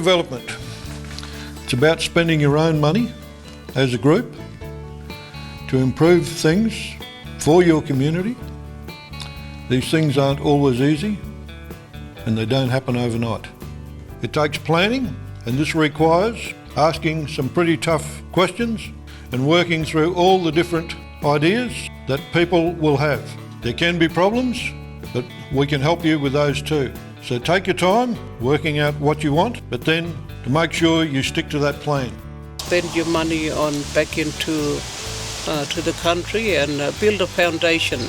development. It's about spending your own money as a group to improve things for your community. These things aren't always easy and they don't happen overnight. It takes planning, and this requires asking some pretty tough questions and working through all the different ideas that people will have. There can be problems, but we can help you with those too. So take your time working out what you want, but then to make sure you stick to that plan. Spend your money on back into to the country and build a foundation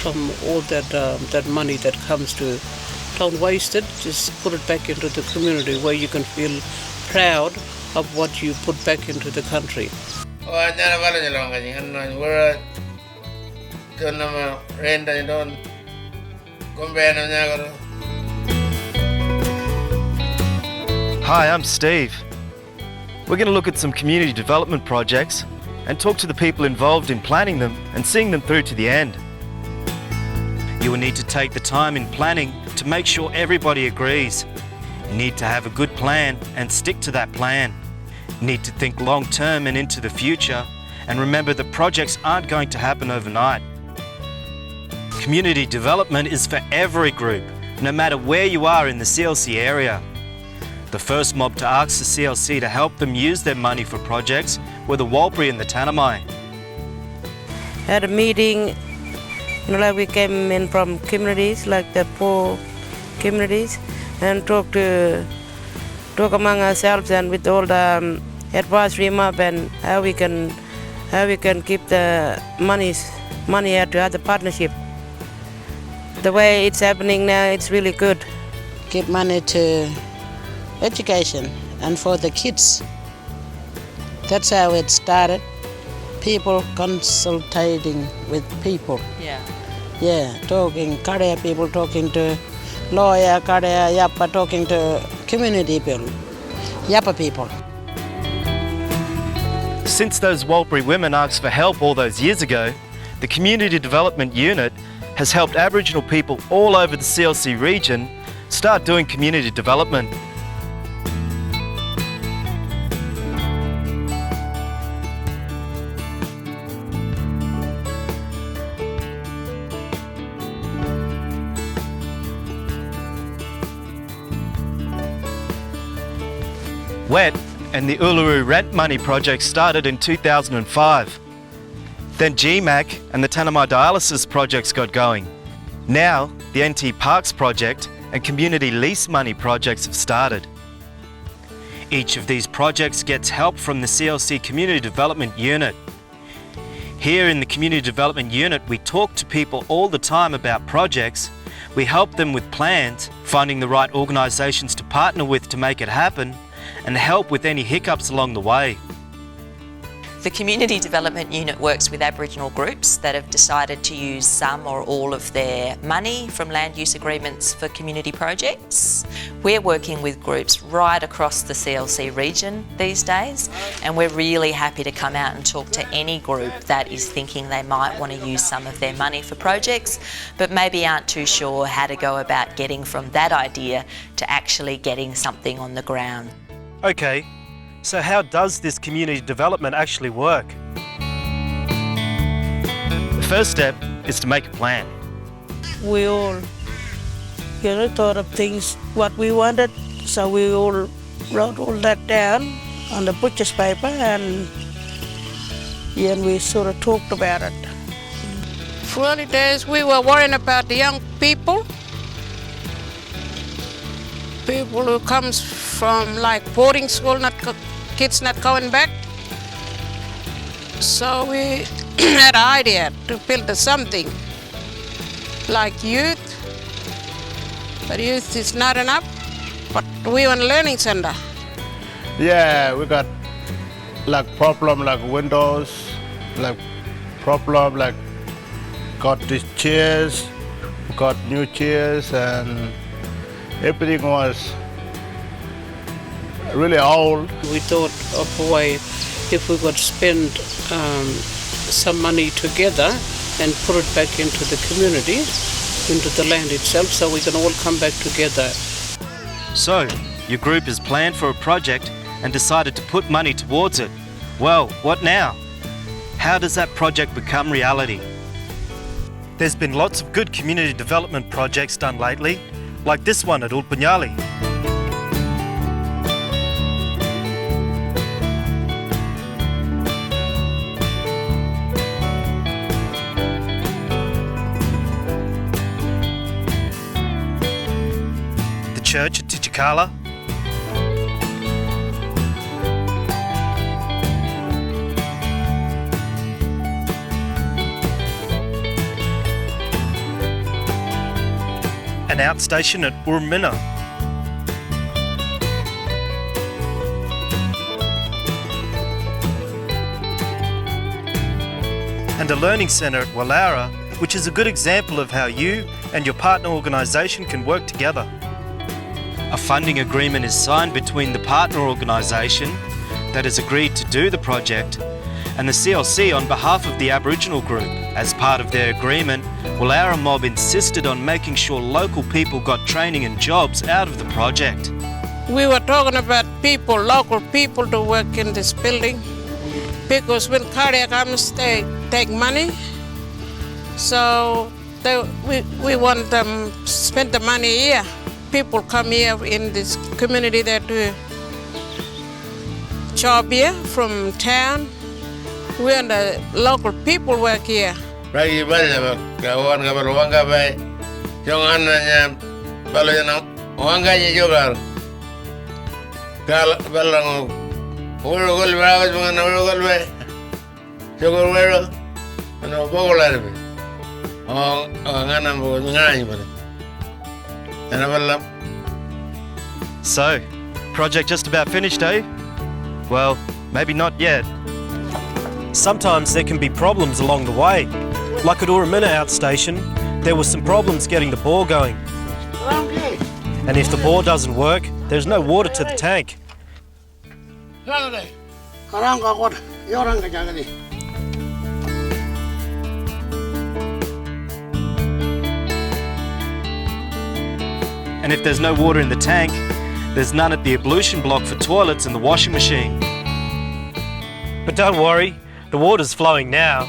from all that money that comes to. Don't waste it, just put it back into the community where you can feel proud of what you put back into the country. Hi, I'm Steve. We're going to look at some community development projects and talk to the people involved in planning them and seeing them through to the end. You will need to take the time in planning to make sure everybody agrees. You need to have a good plan and stick to that plan. You need to think long term and into the future, and remember that projects aren't going to happen overnight. Community development is for every group, no matter where you are in the CLC area. The first mob to ask the CLC to help them use their money for projects were the Warlpiri and the Tanami. Had a meeting, like we came in from communities, like the poor communities, and talk among ourselves and with all the advisory mob and how we can keep the money out to other partnership. The way it's happening now, it's really good. Give money to education and for the kids. That's how it started. People consulting with people. Yeah, talking, Karea people talking to lawyer, Karea, Yapa talking to community people, Yapa people. Since those Warlpiri women asked for help all those years ago, the Community Development Unit has helped Aboriginal people all over the CLC region start doing community development. WET and the Uluru Rent Money project started in 2005. Then GMAC and the Tanami Dialysis projects got going. Now, the NT Parks project and Community Lease Money projects have started. Each of these projects gets help from the CLC Community Development Unit. Here in the Community Development Unit, we talk to people all the time about projects. We help them with plans, finding the right organisations to partner with to make it happen, and help with any hiccups along the way. The Community Development Unit works with Aboriginal groups that have decided to use some or all of their money from land use agreements for community projects. We're working with groups right across the CLC region these days, and we're really happy to come out and talk to any group that is thinking they might want to use some of their money for projects, but maybe aren't too sure how to go about getting from that idea to actually getting something on the ground. Okay, so how does this community development actually work? The first step is to make a plan. We all, thought of things, what we wanted, so we all wrote all that down on the butcher's paper and we sort of talked about it. For early days, we were worrying about the young people who comes from like boarding school, kids not going back. So we had an idea to build something like youth, but youth is not enough, but we want a learning center. Yeah, we got like problem like windows, like problem like got these chairs, got new chairs, and everything was really old. We thought of a way if we could spend some money together and put it back into the community, into the land itself, so we can all come back together. So, your group has planned for a project and decided to put money towards it. Well, what now? How does that project become reality? There's been lots of good community development projects done lately, like this one at Ulpanyali. The church at Tichikala, an outstation at Urmina, and a learning centre at Wallara, which is a good example of how you and your partner organisation can work together. A funding agreement is signed between the partner organisation that has agreed to do the project and the CLC on behalf of the Aboriginal group. As part of their agreement, Wallara Mob insisted on making sure local people got training and jobs out of the project. We were talking about people, local people, to work in this building because when cardiac comes, they take money. So we want them to spend the money here. People come here in this community that do job here from town. We and the local people work here. Ragi bala kawan kabar wanga bay. Jangan nanya bala jangan wanga je juga. Kal bala ngo. Ulu gol bala jangan ulu gol bay. Jogo wero. Ano bogolar bay. Ngana bo ngai bala. Ana bala. So, project just about finished, eh? Well, maybe not yet. Sometimes there can be problems along the way. Like at Urumina outstation, there were some problems getting the bore going. And if the bore doesn't work, there's no water to the tank. And if there's no water in the tank, there's none at the ablution block for toilets and the washing machine. But don't worry, the water's flowing now.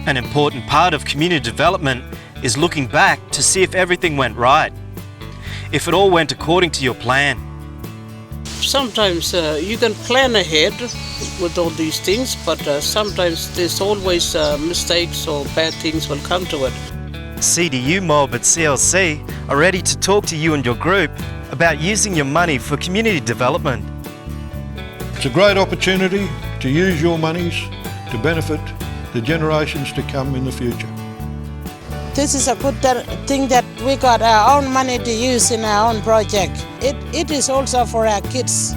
An important part of community development is looking back to see if everything went right, if it all went according to your plan. Sometimes you can plan ahead with all these things, but sometimes there's always mistakes or bad things will come to it. CDU Mob at CLC are ready to talk to you and your group about using your money for community development. It's a great opportunity to use your monies to benefit the generations to come in the future. This is a good thing that we got our own money to use in our own project. It is also for our kids.